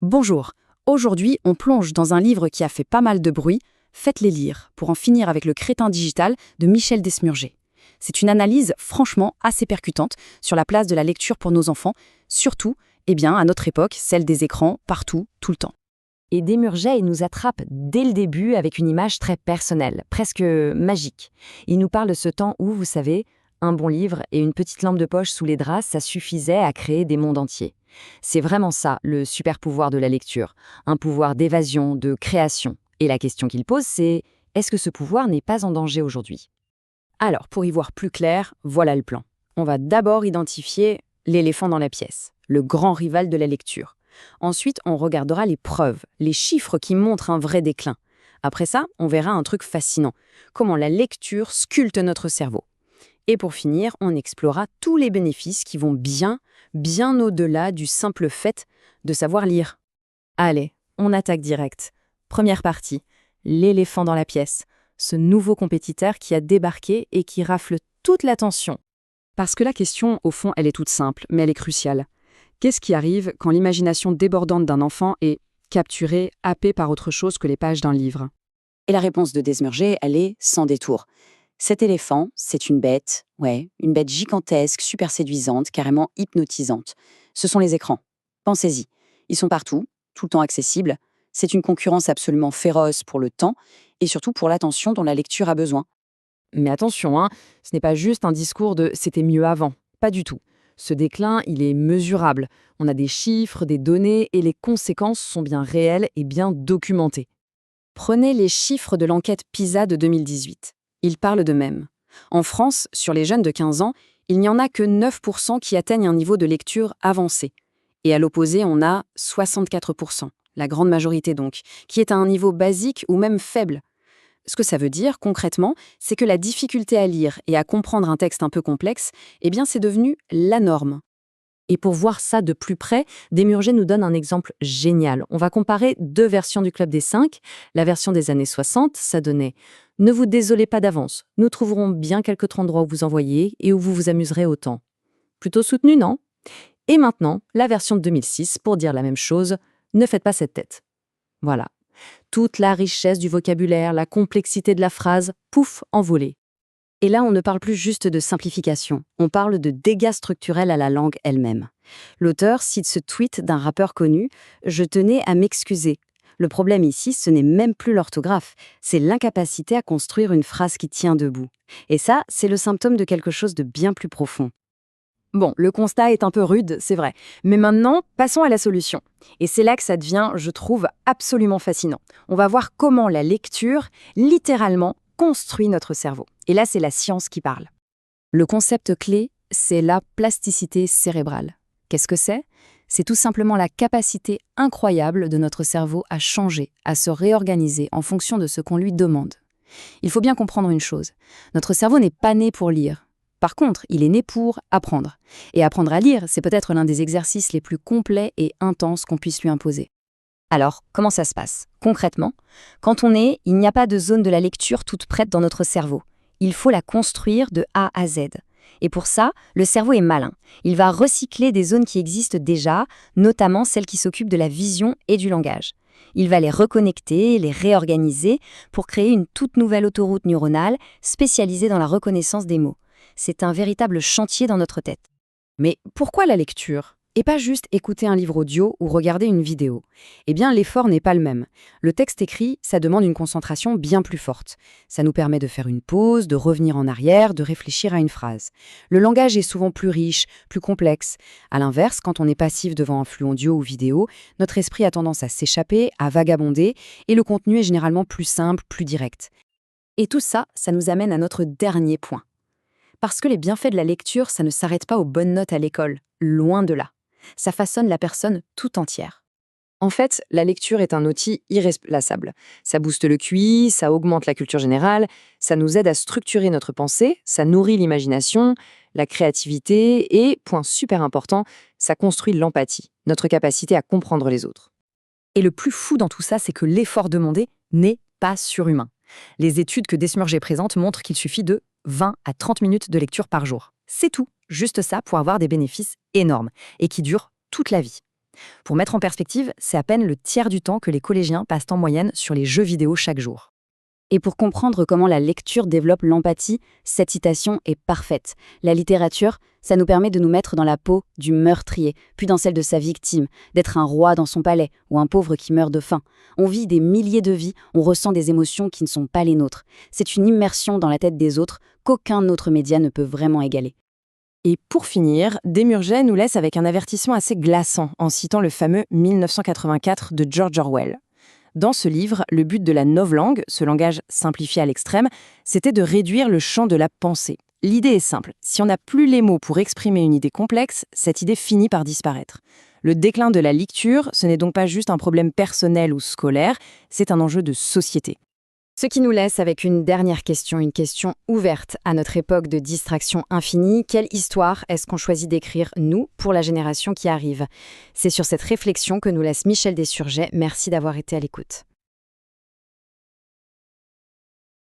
Bonjour, aujourd'hui on plonge dans un livre qui a fait pas mal de bruit, Faites-les lire, pour en finir avec le crétin digital de Michel Desmurger. C'est une analyse franchement assez percutante sur la place de la lecture pour nos enfants, surtout, à notre époque, celle des écrans, partout, tout le temps. Et Desmurger nous attrape dès le début avec une image très personnelle, presque magique. Il nous parle de ce temps où, vous savez, un bon livre et une petite lampe de poche sous les draps, ça suffisait à créer des mondes entiers. C'est vraiment ça, le super pouvoir de la lecture, un pouvoir d'évasion, de création. Et la question qu'il pose, c'est est-ce que ce pouvoir n'est pas en danger aujourd'hui? Alors, pour y voir plus clair, voilà le plan. On va d'abord identifier l'éléphant dans la pièce, le grand rival de la lecture. Ensuite, on regardera les preuves, les chiffres qui montrent un vrai déclin. Après ça, on verra un truc fascinant, comment la lecture sculpte notre cerveau. Et pour finir, on explorera tous les bénéfices qui vont bien au-delà du simple fait de savoir lire. Allez, on attaque direct. Première partie, l'éléphant dans la pièce, ce nouveau compétiteur qui a débarqué et qui rafle toute l'attention. Parce que la question, au fond, elle est toute simple, mais elle est cruciale. Qu'est-ce qui arrive quand l'imagination débordante d'un enfant est capturée, happée par autre chose que les pages d'un livre? Et la réponse de Desmurger, elle est sans détour. Cet éléphant, c'est une bête gigantesque, super séduisante, carrément hypnotisante. Ce sont les écrans. Pensez-y. Ils sont partout, tout le temps accessibles. C'est une concurrence absolument féroce pour le temps et surtout pour l'attention dont la lecture a besoin. Mais attention, ce n'est pas juste un discours de « c'était mieux avant ». Pas du tout. Ce déclin, il est mesurable. On a des chiffres, des données, et les conséquences sont bien réelles et bien documentées. Prenez les chiffres de l'enquête PISA de 2018. Ils parlent d'eux-mêmes. En France, sur les jeunes de 15 ans, il n'y en a que 9% qui atteignent un niveau de lecture avancé. Et à l'opposé, on a 64%, la grande majorité donc, qui est à un niveau basique ou même faible. Ce que ça veut dire, concrètement, c'est que la difficulté à lire et à comprendre un texte un peu complexe, c'est devenu la norme. Et pour voir ça de plus près, Desmurger nous donne un exemple génial. On va comparer deux versions du Club des 5. La version des années 60, ça donnait « Ne vous désolez pas d'avance, nous trouverons bien quelques autres endroits où vous envoyer et où vous vous amuserez autant. » Plutôt soutenu, non? Et maintenant, la version de 2006, pour dire la même chose, « Ne faites pas cette tête. » Voilà. Toute la richesse du vocabulaire, la complexité de la phrase, pouf, envolée. Et là, on ne parle plus juste de simplification, on parle de dégâts structurels à la langue elle-même. L'auteur cite ce tweet d'un rappeur connu « Je tenais à m'excuser ». Le problème ici, ce n'est même plus l'orthographe, c'est l'incapacité à construire une phrase qui tient debout. Et ça, c'est le symptôme de quelque chose de bien plus profond. Bon, le constat est un peu rude, c'est vrai. Mais maintenant, passons à la solution. Et c'est là que ça devient, je trouve, absolument fascinant. On va voir comment la lecture, littéralement, construit notre cerveau. Et là, c'est la science qui parle. Le concept clé, c'est la plasticité cérébrale. Qu'est-ce que c'est? C'est tout simplement la capacité incroyable de notre cerveau à changer, à se réorganiser en fonction de ce qu'on lui demande. Il faut bien comprendre une chose. Notre cerveau n'est pas né pour lire. Par contre, il est né pour apprendre. Et apprendre à lire, c'est peut-être l'un des exercices les plus complets et intenses qu'on puisse lui imposer. Alors, comment ça se passe? Concrètement, quand on est, il n'y a pas de zone de la lecture toute prête dans notre cerveau. Il faut la construire de A à Z. Et pour ça, le cerveau est malin. Il va recycler des zones qui existent déjà, notamment celles qui s'occupent de la vision et du langage. Il va les reconnecter, les réorganiser pour créer une toute nouvelle autoroute neuronale spécialisée dans la reconnaissance des mots. C'est un véritable chantier dans notre tête. Mais pourquoi la lecture? Et pas juste écouter un livre audio ou regarder une vidéo. L'effort n'est pas le même. Le texte écrit, ça demande une concentration bien plus forte. Ça nous permet de faire une pause, de revenir en arrière, de réfléchir à une phrase. Le langage est souvent plus riche, plus complexe. À l'inverse, quand on est passif devant un flux audio ou vidéo, notre esprit a tendance à s'échapper, à vagabonder, et le contenu est généralement plus simple, plus direct. Et tout ça, ça nous amène à notre dernier point. Parce que les bienfaits de la lecture, ça ne s'arrête pas aux bonnes notes à l'école, loin de là. Ça façonne la personne tout entière. En fait, la lecture est un outil irremplaçable. Ça booste le QI, ça augmente la culture générale, ça nous aide à structurer notre pensée, ça nourrit l'imagination, la créativité et, point super important, ça construit l'empathie, notre capacité à comprendre les autres. Et le plus fou dans tout ça, c'est que l'effort demandé n'est pas surhumain. Les études que Desmurger présente montrent qu'il suffit de 20 à 30 minutes de lecture par jour. C'est tout, juste ça pour avoir des bénéfices énormes et qui durent toute la vie. Pour mettre en perspective, c'est à peine le tiers du temps que les collégiens passent en moyenne sur les jeux vidéo chaque jour. Et pour comprendre comment la lecture développe l'empathie, cette citation est parfaite. La littérature, ça nous permet de nous mettre dans la peau du meurtrier, puis dans celle de sa victime, d'être un roi dans son palais ou un pauvre qui meurt de faim. On vit des milliers de vies, on ressent des émotions qui ne sont pas les nôtres. C'est une immersion dans la tête des autres qu'aucun autre média ne peut vraiment égaler. Et pour finir, Desmurget nous laisse avec un avertissement assez glaçant en citant le fameux 1984 de George Orwell. Dans ce livre, le but de la novlangue, ce langage simplifié à l'extrême, c'était de réduire le champ de la pensée. L'idée est simple, si on n'a plus les mots pour exprimer une idée complexe, cette idée finit par disparaître. Le déclin de la lecture, ce n'est donc pas juste un problème personnel ou scolaire, c'est un enjeu de société. Ce qui nous laisse avec une dernière question, une question ouverte à notre époque de distraction infinie. Quelle histoire est-ce qu'on choisit d'écrire, nous, pour la génération qui arrive ? C'est sur cette réflexion que nous laisse Michel Desurget. Merci d'avoir été à l'écoute.